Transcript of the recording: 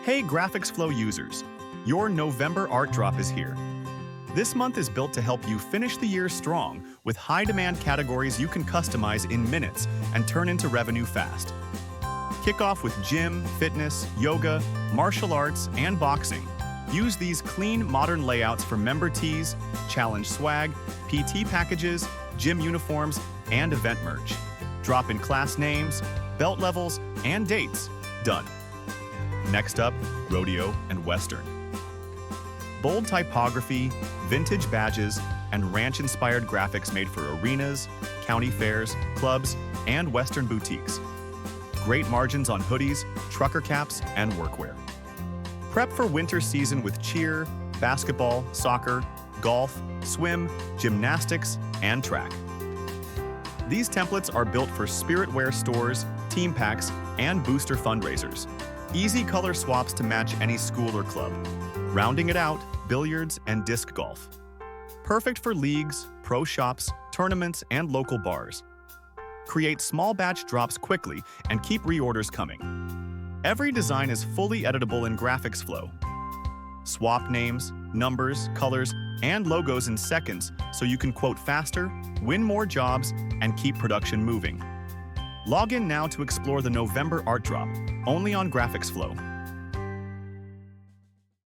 Hey GraphicsFlow users, your November art drop is here. This month is built to help you finish the year strong with high-demand categories you can customize in minutes and turn into revenue fast. Kick off with gym, fitness, yoga, martial arts, and boxing. Use these clean, modern layouts for member tees, challenge swag, PT packages, gym uniforms, and event merch. Drop in class names, belt levels, and dates. Done. Next up, Rodeo and Western. Bold typography, vintage badges, and ranch-inspired graphics made for arenas, county fairs, clubs, and Western boutiques. Great margins on hoodies, trucker caps, and workwear. Prep for winter season with cheer, basketball, soccer, golf, swim, gymnastics, and track. These templates are built for spirit wear stores, team packs, and booster fundraisers. Easy color swaps to match any school or club. Rounding it out, billiards and disc golf. Perfect for leagues, pro shops, tournaments, and local bars. Create small batch drops quickly and keep reorders coming. Every design is fully editable in GraphicsFlow. Swap names, numbers, colors, and logos in seconds so you can quote faster, win more jobs, and keep production moving. Log in now to explore the November art drop, only on GraphicsFlow.